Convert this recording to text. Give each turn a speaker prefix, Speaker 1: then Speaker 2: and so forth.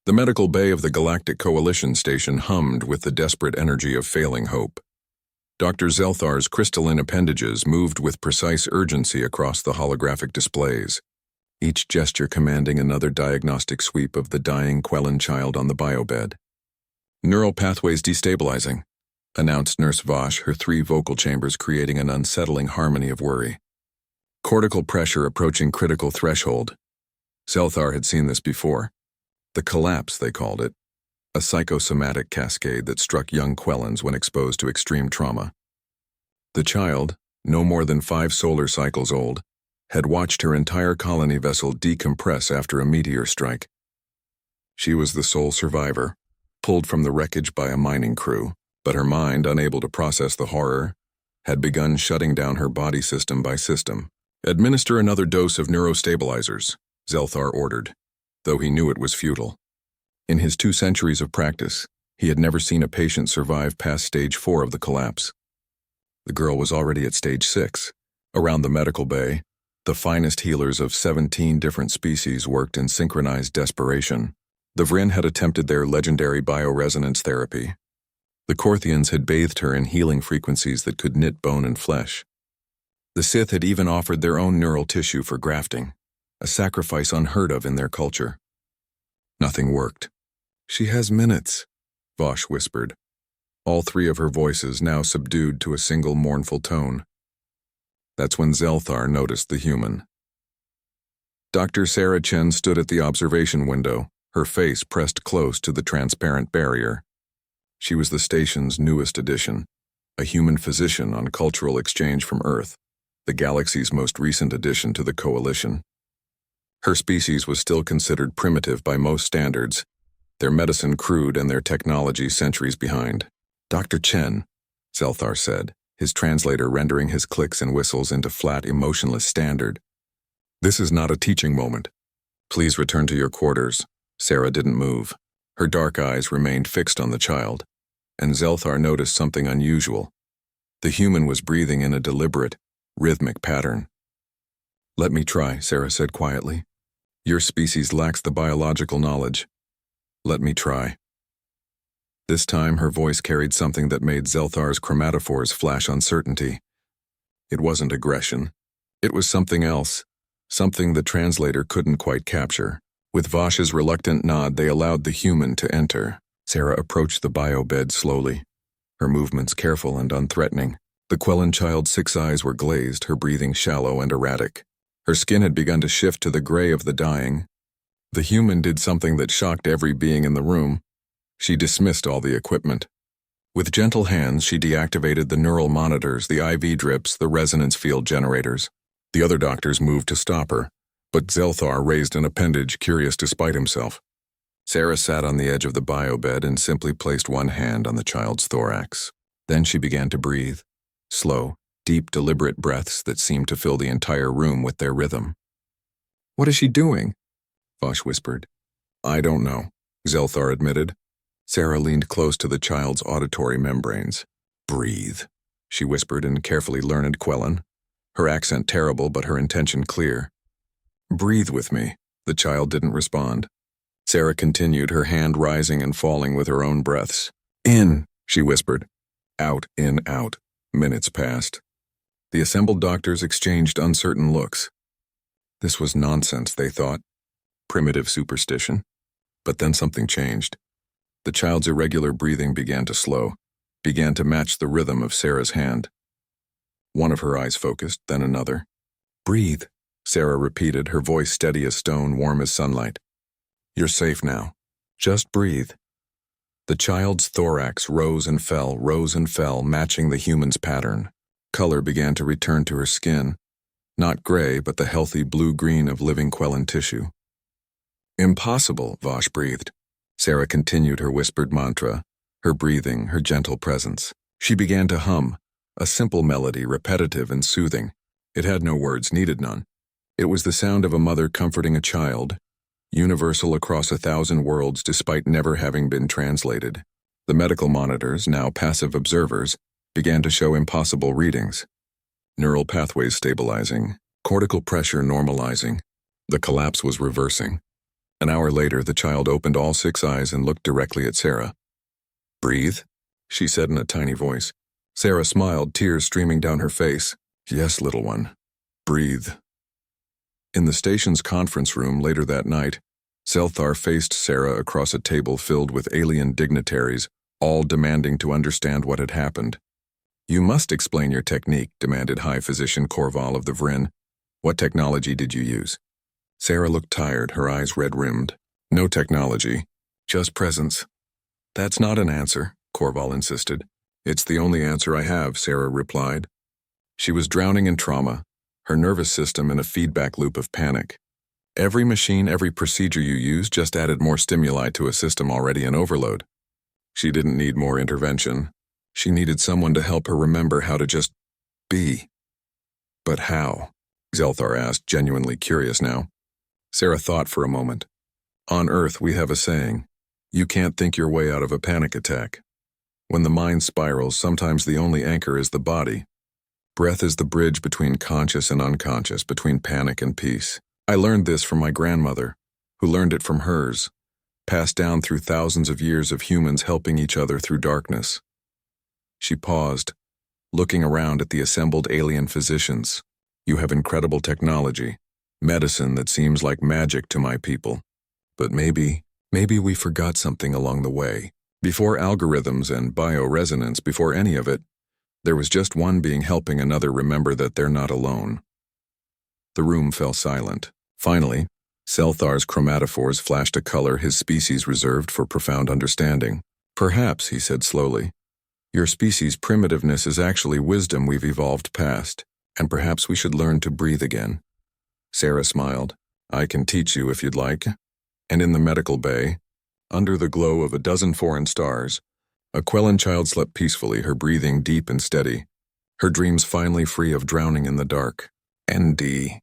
Speaker 1: The medical bay of the Galactic Coalition station hummed with the desperate energy of failing hope. Dr. Zelthar's crystalline appendages moved with precise urgency across the holographic displays, each gesture commanding another diagnostic sweep of the dying Quellan child on the biobed. "Neural pathways destabilizing," announced Nurse Vosh, her 3 vocal chambers creating an unsettling harmony of worry. "Cortical pressure approaching critical threshold." Zelthar had seen this before. The collapse, they called it, a psychosomatic cascade that struck young Quellans when exposed to extreme trauma. The child, no more than 5 solar cycles old, had watched her entire colony vessel decompress after a meteor strike. She was the sole survivor, pulled from the wreckage by a mining crew, but her mind, unable to process the horror, had begun shutting down her body system by system. "Administer another dose of neurostabilizers," Zelthar ordered, though he knew it was futile. In his 2 centuries of practice, he had never seen a patient survive past stage 4 of the collapse. The girl was already at stage 6. Around the medical bay, the finest healers of 17 different species worked in synchronized desperation. The Vryn had attempted their legendary bioresonance therapy. The Korthians had bathed her in healing frequencies that could knit bone and flesh. The Sith had even offered their own neural tissue for grafting, a sacrifice unheard of in their culture. Nothing worked. "She has minutes," Vosh whispered, all 3 of her voices now subdued to a single mournful tone. That's when Zelthar noticed the human. Dr. Sarah Chen stood at the observation window, her face pressed close to the transparent barrier. She was the station's newest addition, a human physician on cultural exchange from Earth, the galaxy's most recent addition to the Coalition. Her species was still considered primitive by most standards, their medicine crude and their technology centuries behind. "Dr. Chen," Zelthar said, his translator rendering his clicks and whistles into flat, emotionless standard. "This is not a teaching moment. Please return to your quarters." Sarah didn't move. Her dark eyes remained fixed on the child, and Zelthar noticed something unusual. The human was breathing in a deliberate, rhythmic pattern. "Let me try," Sarah said quietly. "Your species lacks the biological knowledge. Let me try." This time her voice carried something that made Zelthar's chromatophores flash uncertainty. It wasn't aggression. It was something else, something the translator couldn't quite capture. With Vosh's reluctant nod, they allowed the human to enter. Sarah approached the biobed slowly, her movements careful and unthreatening. The Quellan child's 6 eyes were glazed, her breathing shallow and erratic. Her skin had begun to shift to the gray of the dying. The human did something that shocked every being in the room. She dismissed all the equipment. With gentle hands, she deactivated the neural monitors, the IV drips, the resonance field generators. The other doctors moved to stop her, but Zelthar raised an appendage, curious to spite himself. Sarah sat on the edge of the biobed and simply placed one hand on the child's thorax. Then she began to breathe, slow, deep, deliberate breaths that seemed to fill the entire room with their rhythm. "What is she doing?" Vosh whispered. "I don't know," Zelthar admitted. Sarah leaned close to the child's auditory membranes. "Breathe," she whispered in carefully learned Quellan, her accent terrible but her intention clear. "Breathe with me." The child didn't respond. Sarah continued, her hand rising and falling with her own breaths. "In," she whispered. "Out, in, out." Minutes passed. The assembled doctors exchanged uncertain looks. This was nonsense, they thought. Primitive superstition. But then something changed. The child's irregular breathing began to slow, began to match the rhythm of Sarah's hand. One of her eyes focused, then another. "Breathe," Sarah repeated, her voice steady as stone, warm as sunlight. "You're safe now. Just breathe." The child's thorax rose and fell, matching the human's pattern. Color began to return to her skin, not gray, but the healthy blue-green of living Quellan tissue. "Impossible," Vosh breathed. Sarah continued her whispered mantra, her breathing, her gentle presence. She began to hum, a simple melody, repetitive and soothing. It had no words, needed none. It was the sound of a mother comforting a child, universal across 1,000 worlds despite never having been translated. The medical monitors, now passive observers, began to show impossible readings. Neural pathways stabilizing, cortical pressure normalizing. The collapse was reversing. An hour later, the child opened all 6 eyes and looked directly at Sarah. "Breathe?" she said in a tiny voice. Sarah smiled, tears streaming down her face. "Yes, little one. Breathe." In the station's conference room later that night, Zelthar faced Sarah across a table filled with alien dignitaries, all demanding to understand what had happened. "You must explain your technique," demanded High Physician Korval of the Vryn. "What technology did you use?" Sarah looked tired, her eyes red-rimmed. "No technology, just presence." "That's not an answer," Korval insisted. "It's the only answer I have," Sarah replied. She was drowning in trauma, her nervous system in a feedback loop of panic. Every machine, every procedure you used just added more stimuli to a system already in overload. She didn't need more intervention. She needed someone to help her remember how to just be. "But how?" Zelthar asked, genuinely curious now. Sarah thought for a moment. "On Earth, we have a saying, you can't think your way out of a panic attack. When the mind spirals, sometimes the only anchor is the body. Breath is the bridge between conscious and unconscious, between panic and peace. I learned this from my grandmother, who learned it from hers, passed down through thousands of years of humans helping each other through darkness." She paused, looking around at the assembled alien physicians. "You have incredible technology, medicine that seems like magic to my people. But maybe we forgot something along the way. Before algorithms and bioresonance, before any of it, there was just one being helping another remember that they're not alone." The room fell silent. Finally, Zelthar's chromatophores flashed a color his species reserved for profound understanding. "Perhaps," he said slowly, "your species' primitiveness is actually wisdom we've evolved past, and perhaps we should learn to breathe again." Sarah smiled. "I can teach you if you'd like." And in the medical bay, under the glow of a dozen foreign stars, a Quellan child slept peacefully, her breathing deep and steady, her dreams finally free of drowning in the dark. ND.